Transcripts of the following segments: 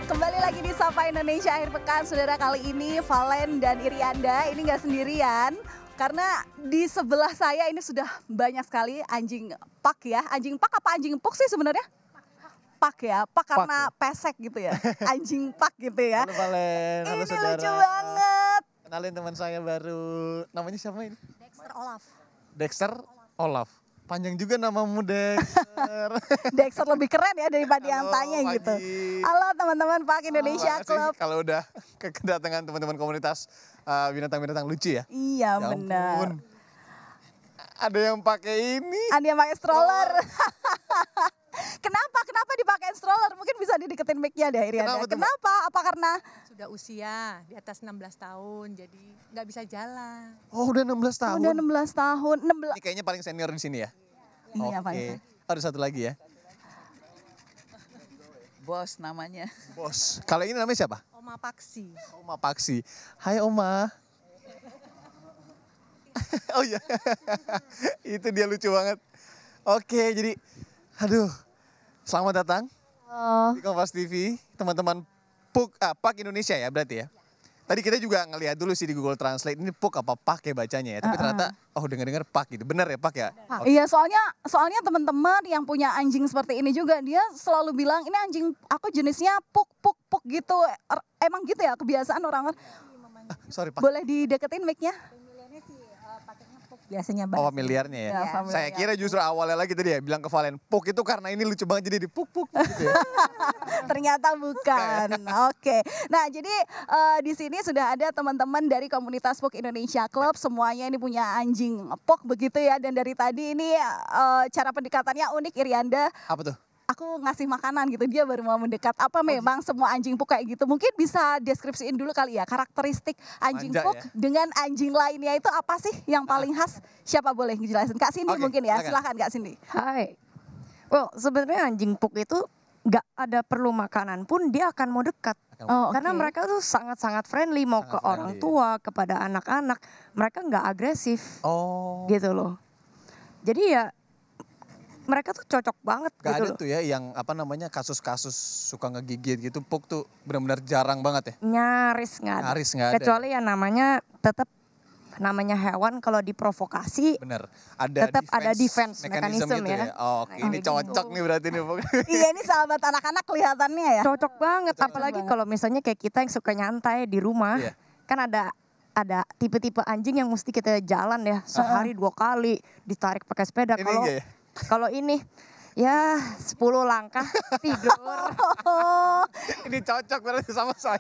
Kembali lagi di Sapa Indonesia akhir pekan, saudara. Kali ini Valen dan Irianda ini nggak sendirian. Karena di sebelah saya ini sudah banyak sekali anjing pak ya. Anjing pak apa anjing puk sih sebenarnya? Pak ya, pak karena pesek gitu ya. Anjing pak gitu ya. Halo Valen, halo Ini saudara. lucu banget. Kenalin teman saya baru, namanya siapa ini? Dexter Olaf. Dexter Olaf. Panjang juga namamu Dexter. Dexter lebih keren ya daripada yang Halo, tanya pagi. gitu. Halo teman-teman Pak Indonesia Makasih Club. kalau udah kedatangan teman-teman komunitas binatang-binatang lucu ya. Iya Ya benar. ampun. Ada yang pakai ini. Ada yang pakai stroller. Kenapa dipakai stroller? Mungkin bisa dideketin mic-nya deh Irianda. Kenapa tuh, Mbak? Kenapa? Apa karena Sudah usia di atas 16 tahun, jadi nggak bisa jalan. Oh udah 16 tahun. udah 16 tahun? 16. Ini kayaknya paling senior di sini ya. Iya, Oke. paling. Ada satu lagi ya. Bos namanya. Bos. Kalau ini namanya siapa? Oma Paksi. Oma Paksi. Hai Oma. Oh iya. Itu dia lucu banget. Oke, jadi aduh. Selamat datang di Kompas TV, teman-teman Pak Indonesia ya berarti ya. Tadi kita juga ngelihat dulu sih di Google Translate ini Puk apa Pak ya bacanya ya. Tapi ternyata dengar-dengar Pak gitu. Benar ya Pak ya? Iya, soalnya teman-teman yang punya anjing seperti ini juga dia selalu bilang ini anjing aku jenisnya puk gitu. Emang gitu ya kebiasaan orang-orang. Sorry Pak. Boleh dideketin mic-nya? Biasanya Oh familiarnya ya. Ya, familiar. Saya kira justru awalnya lagi tadi ya bilang ke Valen Puk itu karena ini lucu banget jadi dipuk gitu ya. Ternyata bukan. Oke. Nah, jadi di sini sudah ada teman-teman dari komunitas Puk Indonesia Club. Semuanya ini punya anjing Puk begitu ya. Dan dari tadi ini cara pendekatannya unik Irianda. Apa tuh? Aku ngasih makanan gitu, dia baru mau mendekat. Apa memang semua anjing Puk kayak gitu? Mungkin bisa deskripsiin dulu kali ya, karakteristik anjing Manja Puk ya. dengan anjing lainnya itu apa sih yang paling khas? Siapa boleh ngejelasin? Kak Cindy Oke, mungkin ya, silakan. silahkan Kak Cindy. Hai. Well, sebenarnya anjing puk itu nggak ada perlu makanan pun dia akan mau dekat. Oh, Karena oke. mereka tuh sangat-sangat friendly mau Sangat ke orang friendly. tua, kepada anak-anak. Mereka nggak agresif Oh. gitu loh. Jadi ya mereka tuh cocok banget Gak gitu ada loh. tuh ya yang apa namanya kasus-kasus suka ngegigit gitu. Puk tuh benar-benar jarang banget ya. Nyaris nggak ada. Nyaris nggak ada. Kecuali ya namanya tetap namanya hewan kalau diprovokasi Bener. Ada tetap ada defense mechanism mechanism gitu ya. Oh, oke, Nah, ini gitu. cocok nih berarti nih Puk. Iya, ini sahabat anak-anak kelihatannya ya. Cocok banget, Cocok apalagi banget. kalau misalnya kayak kita yang suka nyantai di rumah, Iya. kan ada tipe-tipe anjing yang mesti kita jalan ya sehari 2 kali ditarik pakai sepeda. Ini Kalau enggak ya? kalau ini ya 10 langkah tidur. Oh, Ini cocok berarti sama saya.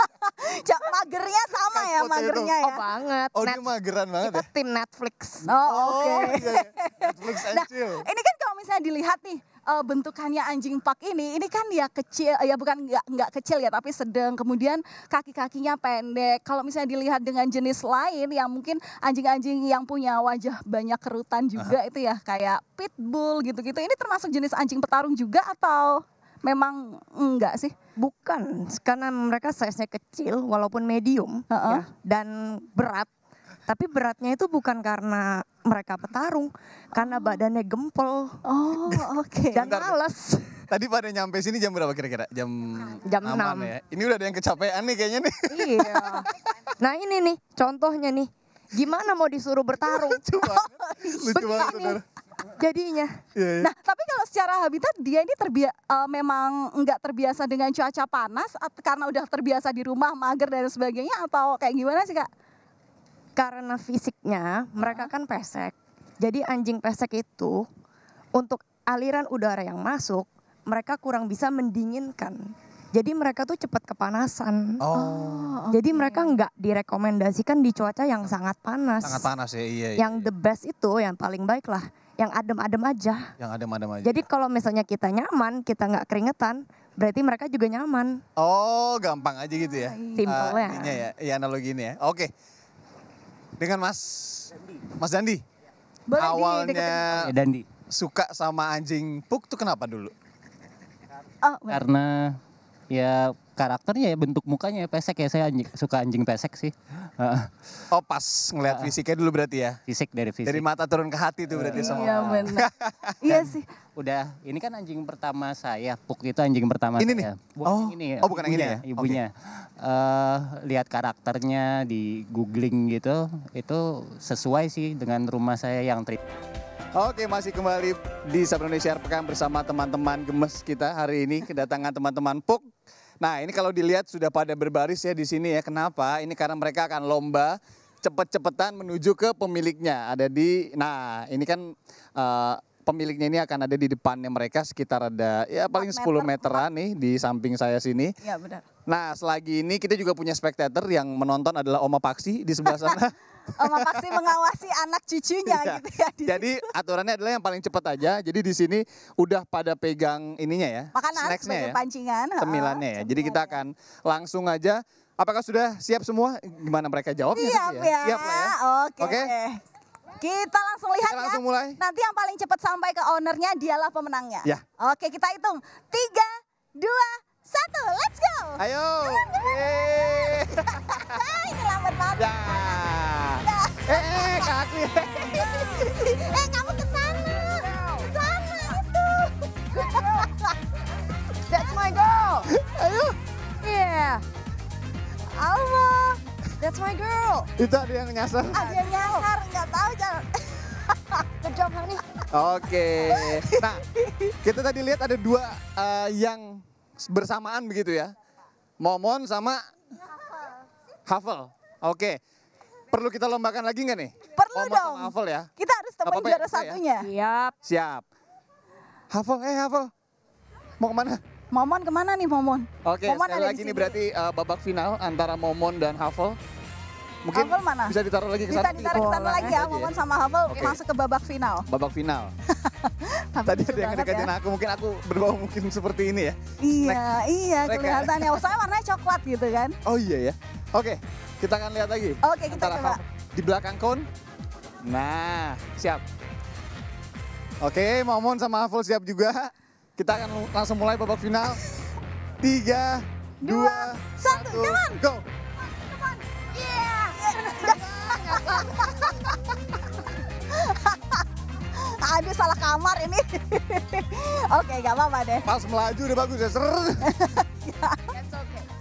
magernya sama ya, Kan foto itu. magernya ya. Oh banget. Oh, dia mageran banget Kita ya. tim Netflix. Oh, oke. Iya, iya. Netflix and Nah, chill. ini kan kalau misalnya dilihat nih bentukannya anjing pak ini kan ya kecil, ya bukan nggak kecil ya, tapi sedang. Kemudian kaki-kakinya pendek. Kalau misalnya dilihat dengan jenis lain yang mungkin anjing-anjing yang punya wajah banyak kerutan juga itu ya kayak pitbull gitu-gitu. Ini termasuk jenis anjing petarung juga atau memang enggak sih? Bukan, karena mereka size-nya kecil walaupun medium Heeh. ya, dan berat. Tapi beratnya itu bukan karena mereka petarung, karena badannya gempel Oh, oke. dan Bentar. males. Tadi pada nyampe sini jam berapa kira-kira? Jam Jam 6 6. ya. Ini udah ada yang kecapean nih kayaknya nih. Iya. Nah ini nih contohnya nih. Gimana mau disuruh bertarung? Lucu banget. Lucu banget. Begini saudara. jadinya. Iya, iya. Nah, tapi kalau secara habitat dia ini memang nggak terbiasa dengan cuaca panas karena udah terbiasa di rumah mager dan sebagainya atau kayak gimana sih Kak? Karena fisiknya mereka kan pesek. Jadi anjing pesek itu untuk aliran udara yang masuk, mereka kurang bisa mendinginkan. Jadi mereka tuh cepat kepanasan. Oh, Jadi mereka nggak direkomendasikan di cuaca yang sangat panas. sangat panas ya. Iya, iya. Yang the best itu yang paling baik lah, yang adem-adem aja. Yang adem-adem aja. Jadi kalau misalnya kita nyaman, kita nggak keringetan, berarti mereka juga nyaman. Oh, gampang aja gitu ya. Simpelnya. Ininya ya, ya analogi ini ya. Oke. Dengan Mas Dandi. Boleh Awalnya Dandi. suka sama anjing Puk tuh kenapa dulu? Oh, Karena ya karakternya ya, bentuk mukanya pesek ya, saya suka anjing pesek sih. Oh pas ngeliat fisiknya dulu berarti ya? Fisik dari fisik. Dari mata turun ke hati tuh berarti semua. Iya benar. Iya sih. Udah, ini kan anjing pertama saya, Puk itu anjing pertama Ini saya. nih? Bukan ini ya. Oh, bukan yang ini ya? Ibunya. Lihat karakternya di googling gitu, itu sesuai sih dengan rumah saya yang Oke, masih kembali di Sapa Indonesia Pekan bersama teman-teman gemes kita hari ini, kedatangan teman-teman Puk. Nah, ini kalau dilihat sudah pada berbaris ya di sini ya. Kenapa? Ini karena mereka akan lomba cepet-cepetan menuju ke pemiliknya. Nah ini kan pemiliknya ini akan ada di depannya mereka sekitar ada ya paling 10 meteran nih di samping saya sini. Iya benar. Nah, selagi ini kita juga punya spectator yang menonton adalah Oma Paksi di sebelah sana. Oma Paksi mengawasi anak cucunya Iya. gitu ya. Jadi aturannya adalah yang paling cepat aja. Jadi di sini udah pada pegang ininya ya, Makanan snacksnya sebagai ya, pancingan. cemilannya ya. Jadi kita akan langsung aja. Apakah sudah siap semua? Gimana mereka jawabnya? Siap nanti ya. Siap lah ya. Oke. Oke. Kita langsung lihat Kita langsung mulai. Nanti yang paling cepat sampai ke ownernya dialah pemenangnya. Ya. Oke, kita hitung. 3, 2, 1. Let's go. Ayo. Yeay. Ini lambat banget. Ya. Kaki. Kamu ke sana. Ke sana itu. That's my girl. Ayo. Yeah. Allah. That's my girl. Itu ada yang nyasar. Ada yang nyasar, nggak tahu jangan. Good job, honey. Oke. Nah, kita tadi lihat ada dua yang bersamaan begitu ya. Momon sama Hafel. Oke. Perlu kita lombakan lagi nggak nih? Perlu Momon dong. sama Hafel ya. Kita harus temuin Apa-apa ya, juara bisa ya? satunya. Siap. Siap. Hafel. Mau kemana? Momon kemana nih Momon? Oke, Momon sekali ada lagi di ini sini. berarti babak final antara Momon dan Hafel. Mungkin Hafel mana? bisa ditaruh lagi ke Bisa sana. ditarik ke sana Boleh. lagi ya, Lagi Momon sama Hafel Oke. masuk ke babak final. Babak final. Tapi Tadi lucu ada yang banget deketin ya. aku, mungkin aku berbau mungkin seperti ini ya. Iya Snack ya? kelihatannya. Soalnya warnanya coklat gitu kan. Oh iya ya. Oke, kita akan lihat lagi. Oke, kita Antara coba. Hafel di belakang kon. Nah, siap. Oke, Momon sama Hafel siap juga. Kita akan langsung mulai babak final. 3, 2, 1, come on. go. Aduh salah kamar ini. Oke, gak apa-apa deh. Pas melaju udah bagus ya. Ser.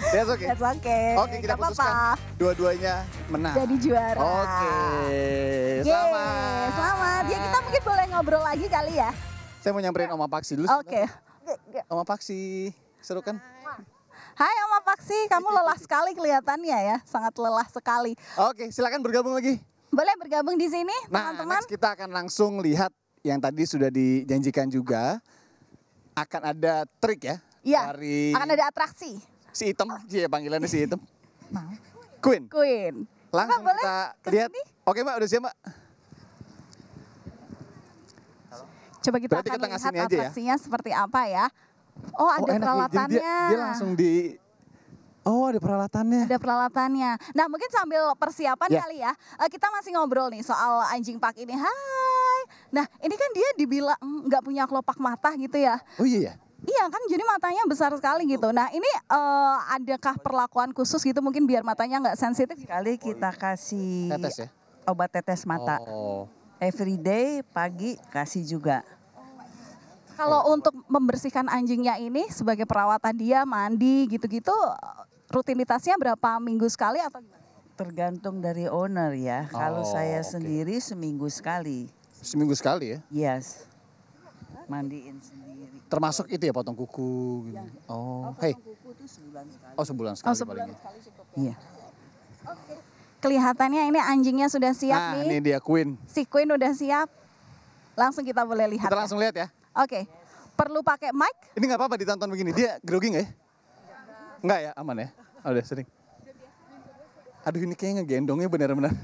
That's okay. That's okay. Oke, kita Gak apa-apa. putuskan dua-duanya menang. Jadi juara. Oke, Yeay, selamat. Selamat. Ya kita mungkin boleh ngobrol lagi kali ya. Saya mau nyamperin Oma Paksi dulu. Oke. Oma Paksi, seru kan? Hai Oma Paksi, kamu lelah sekali kelihatannya ya. Sangat lelah sekali. Oke, silakan bergabung lagi. Boleh bergabung di sini Nah, teman-teman? next kita akan langsung lihat yang tadi sudah dijanjikan juga. Akan ada trik ya. Iya, Dari akan ada atraksi. si Item, iya panggilannya si Item. Queen. Queen. Langsung Mbak, boleh kita ke lihat. sini? Oke Mbak, udah siap Mbak? Coba kita Berarti akan kita lihat kesini aja ya? atraksinya seperti apa ya. Oh ada enak ya. Jadi peralatannya. dia langsung di... Oh ada peralatannya. Ada peralatannya. Nah mungkin sambil persiapan Ya. kali ya, kita masih ngobrol nih soal anjing pak ini. Hai. Nah ini kan dia dibilang nggak punya kelopak mata gitu ya. Oh iya ya? Iya kan, jadi matanya besar sekali gitu. Nah ini adakah perlakuan khusus gitu mungkin biar matanya nggak sensitif? Kali kita kasih Tetes ya? obat tetes mata. Oh. Everyday pagi kasih juga. Kalau untuk membersihkan anjingnya ini sebagai perawatan dia mandi gitu-gitu, rutinitasnya berapa minggu sekali atau gimana? Tergantung dari owner ya. Kalau Oh, saya oke. sendiri seminggu sekali. Seminggu sekali ya? Yes. Mandiin sendiri. Termasuk itu ya potong kuku gitu. Oh, hey. Kuku tuh sebulan sekali. Oh sebulan sekali sebulan paling. sekali cukup. Iya. Kelihatannya ini anjingnya sudah siap Nah ini nih. dia Queen. Si Queen udah siap. Langsung kita boleh lihat. Kita ya. langsung lihat ya. Oke. Perlu pakai mic? Ini nggak apa-apa ditonton begini. Dia grogi nggak ya? Nggak ya, aman ya? Oh, udah sering. Aduh ini kayaknya ngegendongnya benar-benar.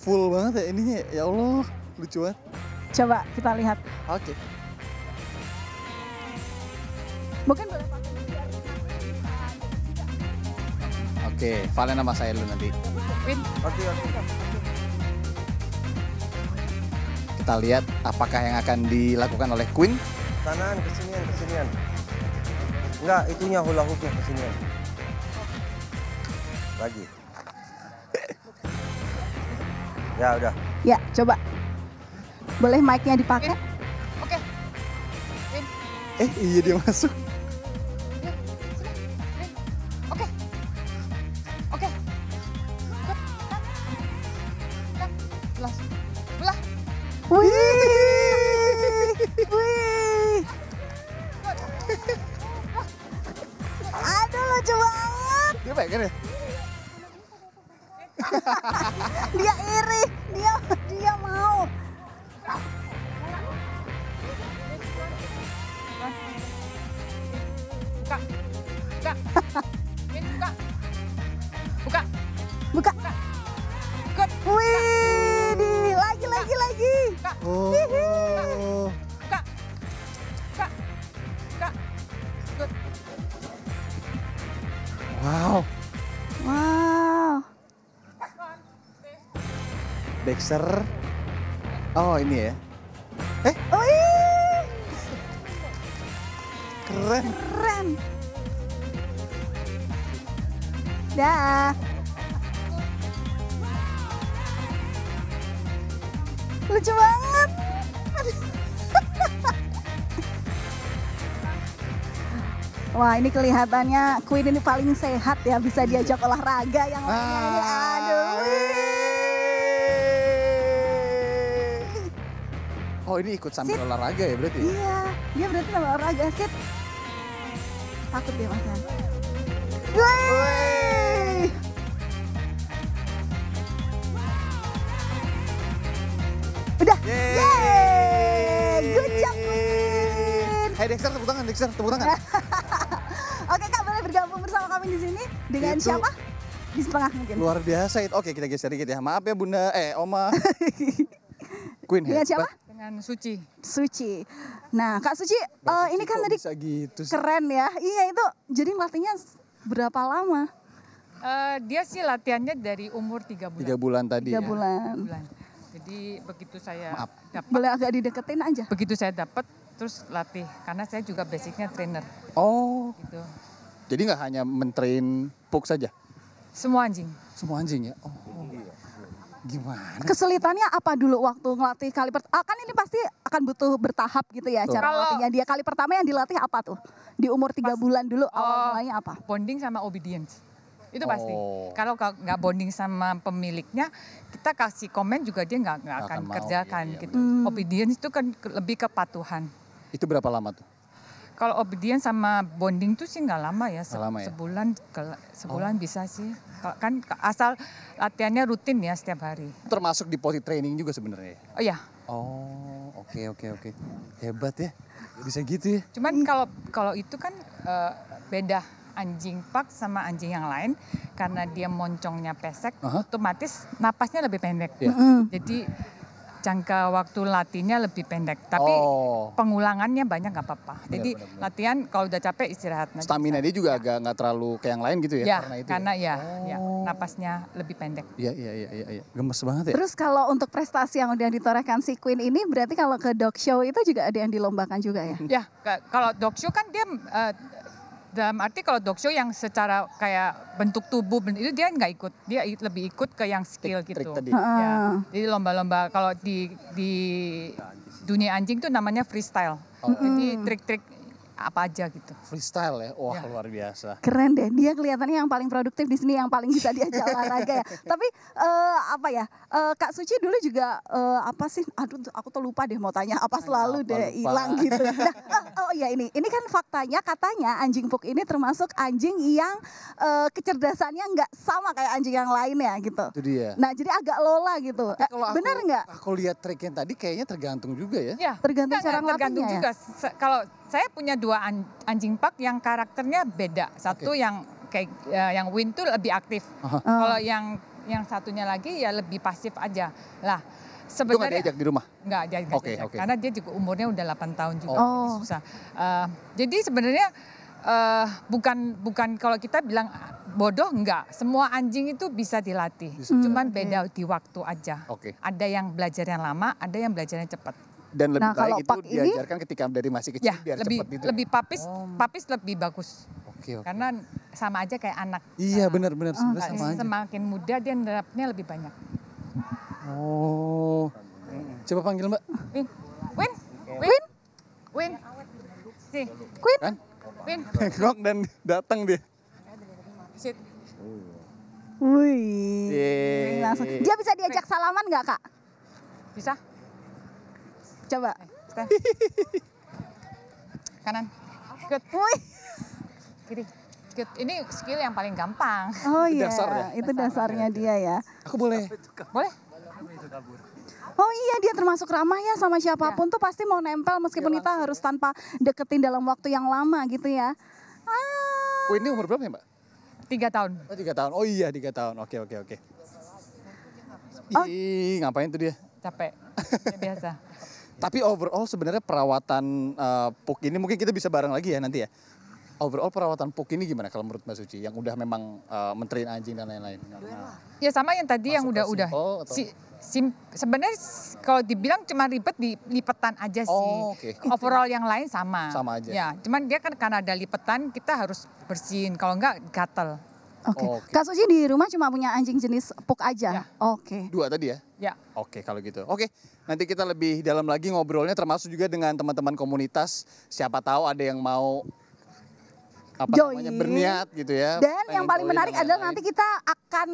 Full banget ya ininya. Ya Allah, lucu banget. Coba kita lihat. Oke. Mungkin boleh pakai. Oke, Valen nama saya dulu nanti. Kita lihat apakah yang akan dilakukan oleh Queen. Kanan, kesinian, kesinian. Enggak, itunya hula hoopnya ke sini. Lagi. Ya udah. Ya, coba. Boleh mic-nya dipakai? Oke. Iya dia masuk. Oke. Oke. Belah. Belah. Wih. Wih. Aduh lucu banget. Dia pegang ya? Dia iri. Dia mau. Buka. Buka. Min, buka. Buka. Buka. Good. Wih, lagi. Buka. Oh. Buka. Buka. Buka. Good. Wow. Wow. Dexter. Oh ini ya. Wih, Keren. keren. Dah. Lucu banget. Wah, ini kelihatannya Queen ini paling sehat ya, bisa diajak olahraga yang lainnya ini. Aduh. Oh ini ikut sambil olahraga ya berarti? Iya, dia berarti sama olahraga sip. Takut dia Mas Yan. Wih. Udah. Yeay. Good job Queen. Hai Dexter, tepuk tangan Dexter, tepuk tangan. Oke Kak, boleh bergabung bersama kami di sini dengan Itu siapa? Di setengah mungkin. Luar biasa itu. Oke kita geser dikit ya. Maaf ya Bunda, Oma. Queen Dengan siapa? hebat. Dengan Suci. Suci. Nah Kak Suci, ini kan Kok tadi bisa gitu sih? keren ya. Iya itu, jadi latihnya berapa lama? Dia sih latihannya dari umur 3 bulan. 3 bulan tadi 3 ya. bulan. Jadi begitu saya Maaf. dapat, Boleh agak dideketin aja. begitu saya dapat terus latih karena saya juga basicnya trainer Oh, gitu. jadi nggak hanya mentrain Pug saja? Semua anjing. Semua anjing ya? Oh, gimana? Kesulitannya apa dulu waktu ngelatih kali pertama? Kan ini pasti akan butuh bertahap gitu ya Betul. cara Kalau- latihnya dia. Kali pertama yang dilatih apa tuh? Di umur 3 bulan dulu awal mulanya apa? Bonding sama obedience. Itu pasti. Oh. Kalau nggak bonding sama pemiliknya, kita kasih komen juga dia nggak akan akan mau. kerjakan Iya, iya, gitu. Obedience itu kan lebih kepatuhan. Itu berapa lama tuh? Kalau obedience sama bonding tuh sih nggak lama ya, Nggak lama ya? sebulan bisa sih. Kan asal latihannya rutin ya setiap hari. Termasuk di potty training juga sebenarnya. Oh ya, Oh, oke. Hebat ya. Bisa gitu ya. cuman kalau itu kan beda anjing pak sama anjing yang lain karena dia moncongnya pesek, Aha. otomatis napasnya lebih pendek. Iya. Jadi jangka waktu latihnya lebih pendek, tapi Oh. pengulangannya banyak nggak apa-apa. Jadi benar. latihan kalau udah capek istirahat. Nanti Stamina dia juga Ya. agak nggak terlalu kayak yang lain gitu ya? Ya, Karena itu karena ya? ya, napasnya lebih pendek. Iya. Gemes banget ya? Terus kalau untuk prestasi yang udah ditorehkan si Queen ini berarti kalau ke dog show itu juga ada yang dilombakan juga ya? Ya, kalau dog show kan dia dalam arti kalau dog show yang secara kayak bentuk tubuh itu dia nggak ikut, dia lebih ikut ke yang skill Trik gitu. tadi. Ya, jadi lomba-lomba kalau di dunia anjing tuh namanya freestyle. Jadi trik-trik apa aja gitu. Freestyle ya? Wah Ya. luar biasa. Keren deh, dia kelihatannya yang paling produktif di sini, yang paling bisa diajak olahraga ya. Tapi apa ya, Kak Suci dulu juga apa sih? Aduh, aku tuh lupa deh mau tanya apa selalu Kenapa deh lupa? hilang gitu. Nah, oh ya ini kan faktanya katanya anjing Pug ini termasuk anjing yang kecerdasannya nggak sama kayak anjing yang lainnya gitu. Itu dia. Nah jadi agak lola gitu. Benar nggak? Aku lihat triknya tadi kayaknya tergantung juga ya. Ya, Tergantung enggak, cara tergantung ngelatihnya ya? juga. Kalau saya punya 2 anjing pak yang karakternya beda. Satu yang kayak yang Win tuh lebih aktif. Kalau yang satunya lagi ya lebih pasif aja. Lah, Itu nggak sebenarnya diajak di rumah? Nggak Oke, diajak. oke. Karena dia juga umurnya udah 8 tahun juga. Oh. Jadi susah. Jadi sebenarnya bukan kalau kita bilang bodoh, enggak. Semua anjing itu bisa dilatih. Cuman beda di waktu aja. Oke. Ada yang belajarnya lama, ada yang belajarnya cepat. Dan lebih Nah, kalau baik itu Pak ini- diajarkan ketika dari masih kecil Ya, biar lebih cepat gitu. lebih papis lebih bagus. Oke, oke. Karena sama aja kayak anak. Iya benar-benar sebenarnya Nah, sama aja. semakin muda dia nerapnya lebih banyak. Oh. Coba panggil Mbak. Win, Win, Win, Win. Si, Queen. Kan? Win, Nengok dan datang dia. sit. Wih. Yeay. Langsung. Dia bisa diajak salaman nggak Kak? Bisa? Coba. Stand. Kanan. Good. Wih. Kiri. Good. Ini skill yang paling gampang. Oh Itu iya, dasar ya? itu dasarnya dia ya. Aku boleh. Boleh? Oh iya, dia termasuk ramah ya sama siapapun tuh pasti mau nempel meskipun kita harus tanpa deketin dalam waktu yang lama gitu ya. Ah. Oh ini umur berapa ya Mbak? 3 tahun. Oh 3 tahun. Oh iya 3 tahun. Oke. Oh. Ih, ngapain tuh dia? Capek. Ya, biasa. Tapi overall sebenarnya perawatan Puk ini mungkin kita bisa bareng lagi ya nanti ya. Overall perawatan Puk ini gimana kalau menurut Mbak Suci yang udah memang menterin anjing dan lain-lain? Ya sama yang tadi yang Masuk ke udah. simple atau? Sebenarnya kalau dibilang cuma ribet di lipetan aja sih. Oh, oke. Overall yang lain sama. Sama aja. Ya, cuman dia kan karena ada lipetan kita harus bersihin. Kalau enggak gatel. Oke. Oke. Kak Suci di rumah cuma punya anjing jenis Puk aja. Ya. Oke. 2 tadi ya? Ya. Oke kalau gitu. Oke, nanti kita lebih dalam lagi ngobrolnya termasuk juga dengan teman-teman komunitas. Siapa tahu ada yang mau Join. berniat gitu ya. Dan pengen yang paling join menarik dan adalah lain-lain. nanti kita akan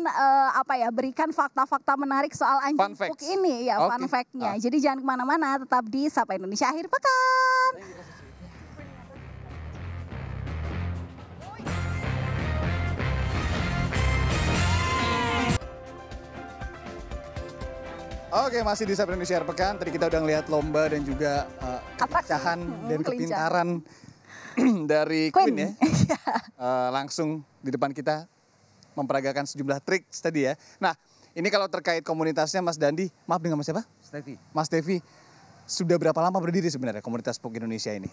berikan fakta-fakta menarik soal Fun anjing facts. Puk ini ya, fun Oke. fact-nya. Jadi jangan kemana-mana, tetap di Sapa Indonesia Akhir Pekan. Oke, masih di Sapa Indonesia Akhir Pekan. Tadi kita udah ngelihat lomba dan juga Atraksi. kelincahan dan Kelincahan. kepintaran dari Queen. Queen ya. Langsung di depan kita memperagakan sejumlah trik tadi ya. Nah, ini kalau terkait komunitasnya Mas Dandi, maaf dengan Mas siapa? Stevi. Mas Devi, sudah berapa lama berdiri sebenarnya komunitas Puk Indonesia ini?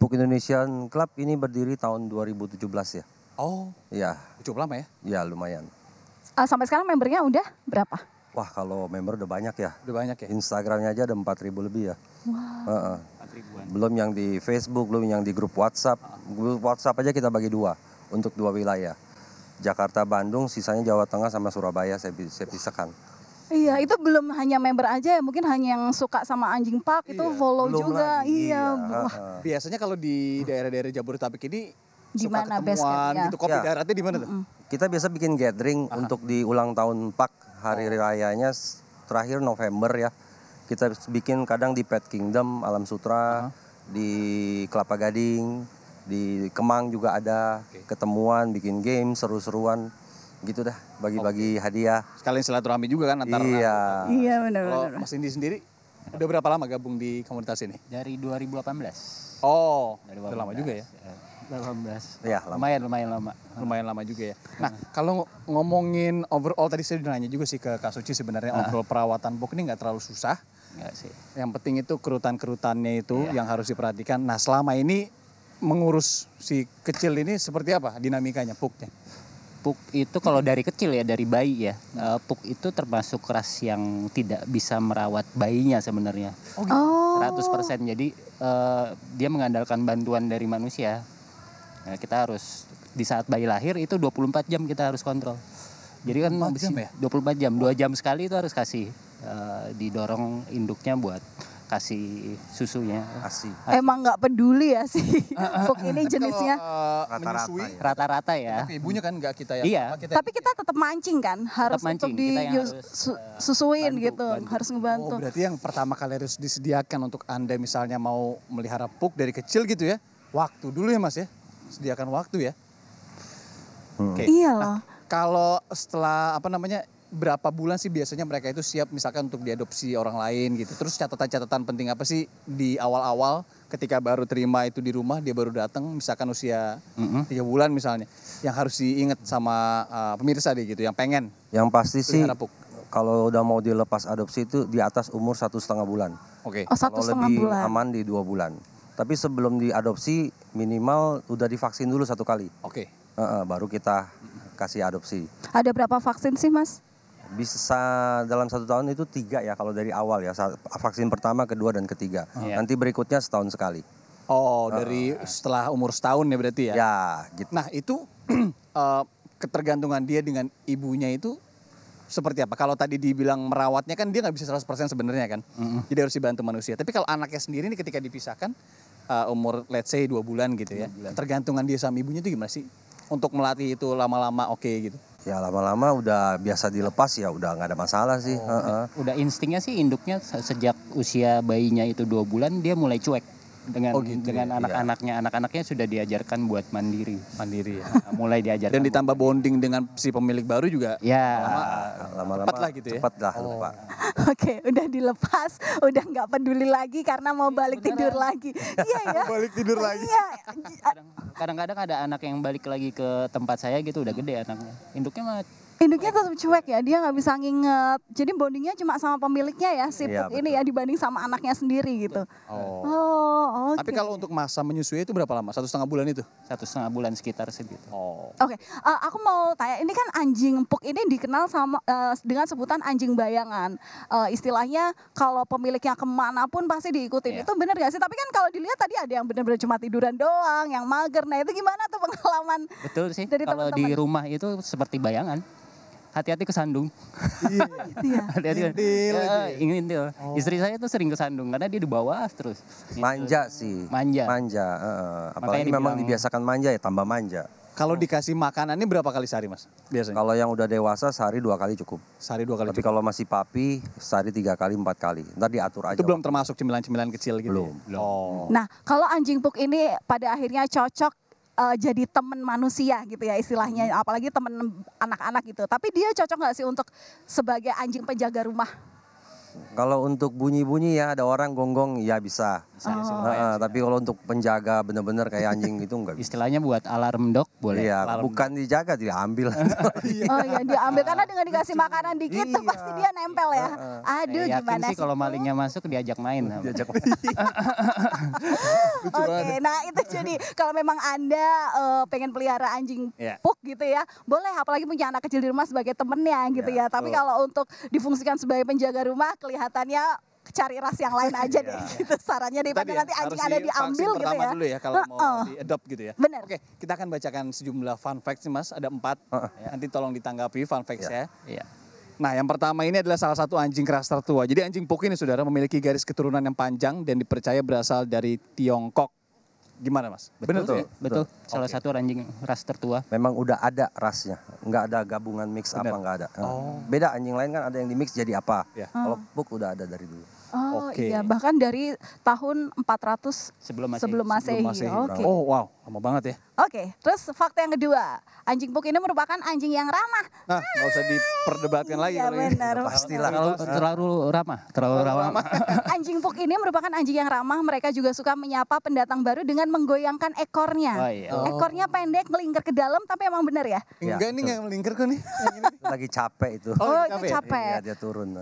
Puk Indonesian Club ini berdiri tahun 2017 ya. Oh, Ya, cukup lama ya? ya lumayan. Sampai sekarang membernya udah berapa? Wah kalau member udah banyak ya. Udah banyak ya? Instagramnya aja ada 4.000 lebih ya. Heeh. 4.000-an. Belum yang di Facebook, belum yang di grup WhatsApp. Grup WhatsApp aja kita bagi 2 untuk 2 wilayah. Jakarta, Bandung, sisanya Jawa Tengah sama Surabaya saya pisahkan. Iya, itu belum hanya member aja ya, mungkin hanya yang suka sama anjing Pak itu Iya, follow Belum juga. lagi, Iya. Wah, heeh. Biasanya kalau di daerah-daerah Jabodetabek ini Di suka mana base ketemuan campnya? gitu. Kopi Ya. daratnya di mana tuh? Kita biasa bikin gathering untuk di ulang tahun PAK hari rayanya terakhir November ya. Kita bikin kadang di Pet Kingdom, Alam Sutra, di Kelapa Gading, di Kemang juga ada ketemuan, bikin game seru-seruan gitu dah, bagi-bagi hadiah. Sekalian silaturahmi juga kan antara. Iya. Iya Kalau benar-benar. Mas Indi sendiri udah berapa lama gabung di komunitas ini? Dari 2018. Oh, Dari udah lama juga ya. 18. Ya, lama. Lumayan lama. Lumayan lama juga ya. Nah, kalau ngomongin overall tadi saya udah nanya juga sih ke Kak Suci sebenarnya overall perawatan Puk ini nggak terlalu susah. Enggak sih. Yang penting itu kerutan-kerutannya itu yang harus diperhatikan. Nah, selama ini mengurus si kecil ini seperti apa dinamikanya Puknya? Puk itu kalau dari kecil ya, dari bayi ya. Puk itu termasuk ras yang tidak bisa merawat bayinya sebenarnya. Oh. 100%. Jadi dia mengandalkan bantuan dari manusia. Nah, kita harus di saat bayi lahir itu 24 jam kita harus kontrol. Jadi kan 24 jam ya? 24 jam, 2 jam sekali itu harus kasih didorong induknya buat kasih susunya. Asik. Emang nggak peduli ya sih Puk ini jenisnya. Kalau Rata-rata menyusui, ya. Rata-rata ya. oke, ibunya kan nggak kita yang Iya. apa, kita Tapi kita tetap mancing kan, harus mancing, untuk kita yang harus, susuin bantu, gitu, bantu. harus Oh, ngebantu. berarti yang pertama kali harus disediakan untuk Anda misalnya mau melihara Puk dari kecil gitu ya. Waktu dulu ya Mas ya. Sediakan waktu ya. Oke. Iya loh. Kalau setelah berapa bulan sih biasanya mereka itu siap misalkan untuk diadopsi orang lain gitu. Terus catatan-catatan penting apa sih di awal-awal ketika baru terima itu di rumah dia baru datang misalkan usia 3 bulan misalnya. Yang harus diingat sama pemirsa deh gitu yang pengen Yang pasti sih pelihara Puk. kalau udah mau dilepas adopsi itu di atas umur 1,5 bulan. Oke. Oh, 1,5 Kalau lebih bulan. aman di 2 bulan. Tapi sebelum diadopsi minimal udah divaksin dulu 1 kali. Oke. Baru kita kasih adopsi. Ada berapa vaksin sih Mas? Bisa dalam 1 tahun itu 3 ya kalau dari awal ya. Vaksin pertama, kedua, dan ketiga. Iya. Nanti berikutnya setahun sekali. Oh, dari setelah umur setahun ya berarti ya? Ya gitu. Nah itu ketergantungan dia dengan ibunya itu seperti apa? Kalau tadi dibilang merawatnya kan dia nggak bisa 100% sebenarnya kan? Jadi harus dibantu manusia. Tapi kalau anaknya sendiri nih ketika dipisahkan umur let's say 2 bulan gitu ya. Ketergantungan dia sama ibunya itu gimana sih? Untuk melatih itu lama-lama oke gitu. Ya lama-lama udah biasa dilepas ya udah nggak ada masalah sih. Udah instingnya sih induknya sejak usia bayinya itu 2 bulan dia mulai cuek dengan anak-anaknya sudah diajarkan buat mandiri ya. Mulai diajarkan Dan ditambah bonding dengan si pemilik baru juga ya Lama-lama cepat lah gitu ya? Cepat lah lupa. Oke, udah dilepas, udah nggak peduli lagi karena mau balik tidur lagi. Iya ya. balik tidur lagi. Iya. kadang-kadang ada anak yang balik lagi ke tempat saya gitu udah gede anaknya induknya mah Induknya tetap cuek ya, dia nggak bisa nginget. Jadi bondingnya cuma sama pemiliknya ya, si Iya, Puk ini ya dibanding sama anaknya sendiri gitu. Oh. Oke. Tapi kalau untuk masa menyusui itu berapa lama? 1,5 bulan itu? 1,5 bulan sekitar segitu. Oke, aku mau tanya, ini kan anjing Puk ini dikenal sama dengan sebutan anjing bayangan. Istilahnya kalau pemiliknya kemana pun pasti diikutin. Iya. Itu benar gak sih? Tapi kan kalau dilihat tadi ada yang benar-benar cuma tiduran doang, yang mager. Nah itu gimana tuh pengalaman? Betul sih. Dari Kalau di teman-teman. rumah itu seperti bayangan. Hati-hati kesandung. Iya. Hati-hati. Ngintil aja ya? Ngintil. Istri saya tuh sering kesandung karena dia di bawah terus. Manja sih. Manja. Apalagi Makanya memang dibilang- dibiasakan manja ya tambah manja. Kalau dikasih makanannya berapa kali sehari mas? Biasanya? Kalau yang udah dewasa sehari 2 kali cukup. Sehari 2 kali Tapi cukup. kalau masih papi sehari 3 kali 4 kali. Ntar diatur aja. Itu belum termasuk cemilan-cemilan kecil gitu Belum. ya? Oh. Nah kalau anjing Puk ini pada akhirnya cocok jadi teman manusia gitu ya istilahnya. Apalagi teman anak-anak gitu. Tapi dia cocok gak sih untuk sebagai anjing penjaga rumah? Kalau untuk bunyi-bunyi ya ada orang gonggong ya bisa. Tapi kalau untuk penjaga bener-bener kayak anjing itu enggak bisa. Istilahnya buat alarm dog boleh. Iya, Alarm. bukan dijaga diambil. Oh iya diambil karena dengan dikasih makanan dikit tuh Iya. pasti dia nempel ya. Aduh Saya yakin gimana sih kalau Puk? malingnya masuk diajak main. Diajak Oke, nah itu jadi kalau memang Anda pengen pelihara anjing Iya. Puk gitu ya, boleh apalagi punya anak kecil di rumah sebagai temennya gitu ya. Tapi kalau untuk difungsikan sebagai penjaga rumah kelihatannya cari ras yang lain aja deh gitu sarannya daripada Tadi ya, nanti anjing harus Anda divaksin diambil gitu pertama ya. dulu ya kalau mau di-adopt gitu ya. Bener. Oke, kita akan bacakan sejumlah fun facts nih mas, ada 4. Nanti tolong ditanggapi fun facts ya. Iya. Nah yang pertama ini adalah salah satu anjing keras tertua. Jadi anjing Puk ini saudara memiliki garis keturunan yang panjang dan dipercaya berasal dari Tiongkok. Gimana mas? Benar tuh ya? Betul. Salah satu anjing ras tertua. Memang udah ada rasnya, nggak ada gabungan mix Bener. apa nggak ada. Beda anjing lain kan ada yang di mix jadi apa. Ya. Kalau Puk udah ada dari dulu. Oh Oke. iya, bahkan dari tahun 400 Sebelum Masehi. sebelum Masehi. Masehi. Oke. Oh wow, lama banget ya. Oke, terus fakta yang kedua, anjing Puk ini merupakan anjing yang ramah. Nah nggak usah diperdebatkan lagi Iya kalau ini. benar. Pastilah. Terlalu ramah. Anjing Puk ini merupakan anjing yang ramah. Mereka juga suka menyapa pendatang baru dengan menggoyangkan ekornya. Oh, iya. Ekornya pendek, melingkar ke dalam, tapi emang benar ya? Enggak nih nggak melingkar kok nih. Yang ini nih. Lagi capek itu. Oh, capek itu ya? capek. Iya dia turun.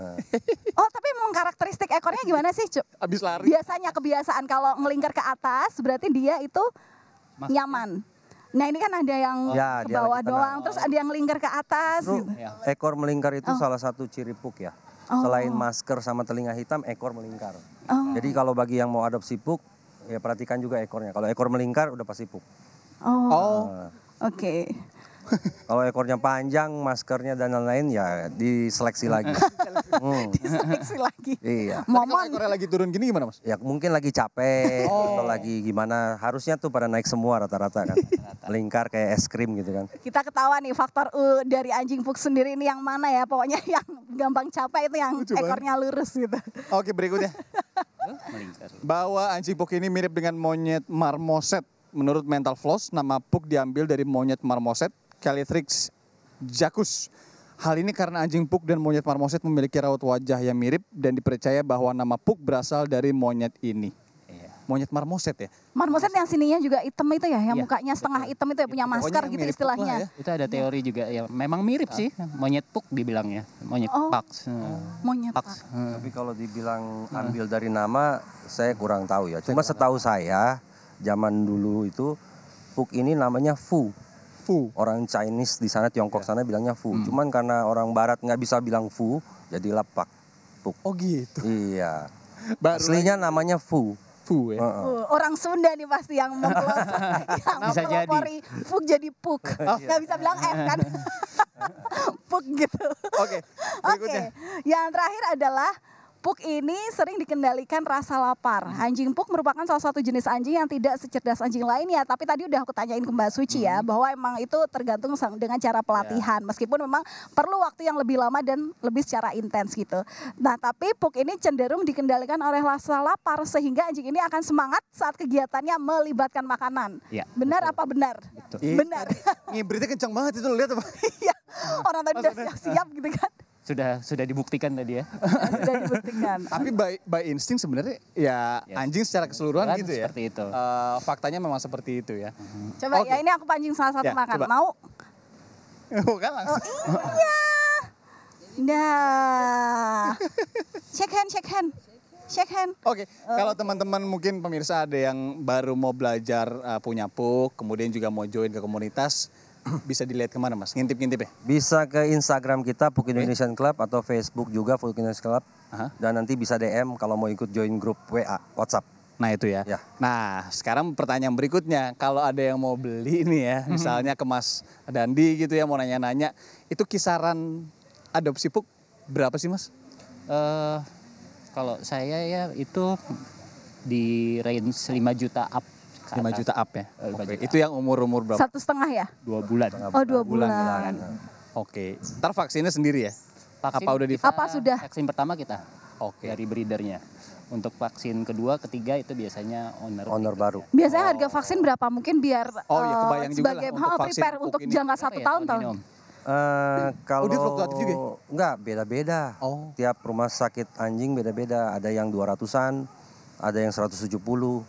Oh, tapi emang karakteristik ekornya gimana sih, Cuk? Abis lari. Biasanya kebiasaan kalau ngelingkar ke atas, berarti dia itu nyaman. Nah ini kan ada yang Ya, ke dia bawah lagi tenang. doang, terus ada yang ngelingkar ke atas. Justru Gitu. ekor melingkar itu salah satu ciri Puk ya. Selain masker sama telinga hitam, ekor melingkar. Jadi kalau bagi yang mau adopsi Puk, ya perhatikan juga ekornya. Kalau ekor melingkar udah pasti Puk. Oh, oke. Kalau ekornya panjang, maskernya dan lain-lain ya diseleksi lagi. Diseleksi lagi. Iya. Kalau Momon. ekornya lagi turun gini gimana mas? Ya mungkin lagi capek atau lagi gimana. Harusnya tuh pada naik semua rata-rata kan. Melingkar kayak es krim gitu kan. Kita ketawa nih faktor dari anjing Puk sendiri ini yang mana ya? Pokoknya yang gampang capek itu yang Lucu banget. ekornya lurus gitu. Oke berikutnya. Melingkar. Bahwa anjing Puk ini mirip dengan monyet marmoset. Menurut Mental Floss, nama Puk diambil dari monyet marmoset Calithrix jacus. Hal ini karena anjing Puk dan monyet marmoset memiliki raut wajah yang mirip dan dipercaya bahwa nama Puk berasal dari monyet ini. Iya. Monyet marmoset ya? Marmoset yang sininya juga hitam itu ya, yang Iya, mukanya setengah hitam itu ya, punya Pokoknya masker yang gitu mirip Puk istilahnya. lah ya. Itu ada teori juga ya. Memang mirip sih. Monyet Puk dibilangnya. Monyet Pax. Monyet Pax. Tapi kalau dibilang ambil dari nama, saya kurang tahu ya. Cuma setahu saya, zaman dulu itu Puk ini namanya Fu. Fu. Orang Chinese di sana, Tiongkok sana bilangnya Fu. Cuman karena orang Barat nggak bisa bilang Fu, jadilah Pak. Puk. Oh gitu. Iya. Baru Aslinya namanya Fu. Fu ya. Orang Sunda nih pasti yang Bisa jadi. mempelopori Puk jadi Puk. Nggak bisa bilang F kan. Puk gitu. Oke, berikutnya. Oke. Yang terakhir adalah Puk ini sering dikendalikan rasa lapar. Anjing Puk merupakan salah satu jenis anjing yang tidak secerdas anjing lainnya. Tapi tadi udah aku tanyain ke Mbak Suci ya, bahwa emang itu tergantung dengan cara pelatihan. Meskipun memang perlu waktu yang lebih lama dan lebih secara intens gitu. Nah tapi Puk ini cenderung dikendalikan oleh rasa lapar sehingga anjing ini akan semangat saat kegiatannya melibatkan makanan. Ya, Benar betul. apa benar? Betul. Benar. Ngibritnya kencang banget itu, lihat apa? Iya. Orang tadi udah siap-siap gitu kan. Sudah dibuktikan tadi ya. Sudah dibuktikan. Tapi by insting sebenarnya ya Yes. anjing secara keseluruhan Keseluruhan gitu ya. seperti itu. Faktanya memang seperti itu ya. Coba Oke. ya ini aku pancing salah satu Ya, makan. coba. Mau? Bukan langsung. Iya. Nah. Shake hand, shake hand. Shake hand. Oke, kalau teman-teman mungkin pemirsa ada yang baru mau belajar punya Puk, kemudian juga mau join ke komunitas, bisa dilihat kemana Mas? Ngintip-ngintip ya? Bisa ke Instagram kita Puk Indonesian Club atau Facebook juga Puk Indonesian Club. Aha. Dan nanti bisa DM kalau mau ikut join grup WA, WhatsApp. Nah itu ya. Ya. Nah sekarang pertanyaan berikutnya, kalau ada yang mau beli nih ya, misalnya ke Mas Dandi gitu ya, mau nanya-nanya, itu kisaran adopsi Puk berapa sih Mas? Kalau saya ya itu di range 5 juta up. ke 5 atas. juta up ya? 5 Oke, juta itu yang umur-umur berapa? 1,5 ya? 2 bulan. Oh 2 bulan. Oke, ntar vaksinnya sendiri ya? Vaksin Apa udah di- Apa sudah? Vaksin pertama kita Oke. dari breedernya. Untuk vaksin kedua, ketiga itu biasanya owner. Owner baru. Biasanya harga vaksin berapa? Mungkin biar Oh, iya, kebayang juga sebagai lah untuk vaksin prepare Puk untuk ini. jangka Berapa 1 ya tahun tahun ini, tahun. Om? Kalau dia fluktuatif juga ya? enggak, beda-beda. Oh. Tiap rumah sakit anjing beda-beda. Ada yang 200-an, ada yang 170.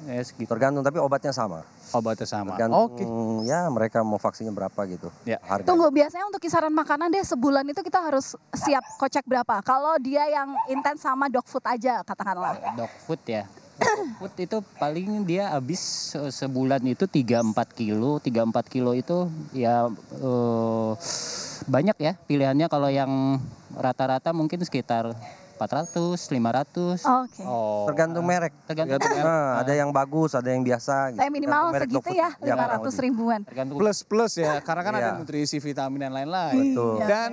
Ya, segitu. Tergantung, tapi obatnya sama. Obatnya sama. Tergantung Oke. ya mereka mau vaksinnya berapa gitu. Ya. Harga. Tunggu, biasanya untuk kisaran makanan deh sebulan itu kita harus siap kocek berapa? Kalau dia yang intens sama dog food aja katakanlah. Dog food ya. Dog food itu paling dia habis sebulan itu 3-4 kilo. 3-4 kilo itu ya banyak ya pilihannya. Kalau yang rata-rata mungkin sekitar 400, 500. Oke. Oh. Tergantung merek. Tergantung Nah, ada yang bagus, ada yang biasa. Gitu. Tapi minimal Tergantung merek dog segitu food. ya, kurang 500 lebih. ribuan. tergantung Plus ya, karena kan ada Iya. nutrisi, vitamin dan lain-lain. Betul. Dan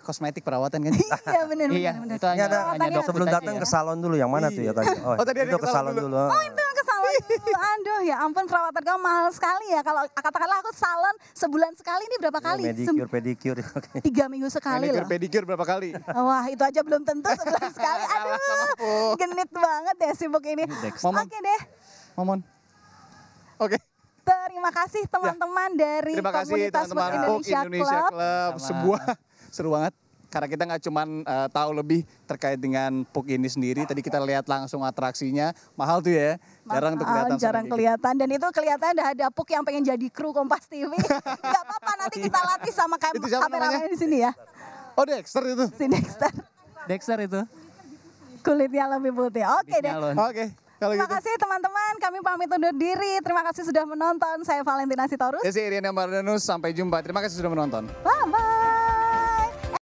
kosmetik perawatan kan? Iya benar Iya, benar. itu Ini ada hanya dog food sebelum aja datang ya. ke salon dulu, yang mana tuh ya tadi? Oh, tadi ada itu ke salon dulu. Oh itu yang ke salon dulu. Aduh ya ampun, perawatan kamu mahal sekali ya. Kalau katakanlah aku salon sebulan sekali ini berapa kali? Medicure, pedicure. 3 minggu sekali Manicure, loh. pedicure berapa kali? Wah itu aja belum tentu sebulan sekali. Aduh genit banget ya sibuk ini. Momon. Oke deh. Momon. Oke. Terima kasih teman-teman dari Terima kasih komunitas Puk teman-teman Puk Indonesia Club. Sama. Sebuah seru banget. Karena kita nggak cuman tahu lebih terkait dengan Puk ini sendiri. Tadi kita lihat langsung atraksinya. Mahal tuh ya. Jarang tuh kelihatan. Jarang sama kayak kelihatan dan itu kelihatan ada Puk yang pengen jadi kru Kompas TV. Gak apa-apa nanti kita latih sama Itu siapa kameramen namanya? di sini ya. gitu. Oh Dexter itu. Si Dexter Dexter itu. kulitnya lebih putih. Oke deh. Nyalon. Oke. Kalau Terima gitu. kasih teman-teman, kami pamit undur diri. Terima kasih sudah menonton. Saya Valentina Sitorus. Desi Iriana Mardanus, sampai jumpa. Terima kasih sudah menonton. Bye bye.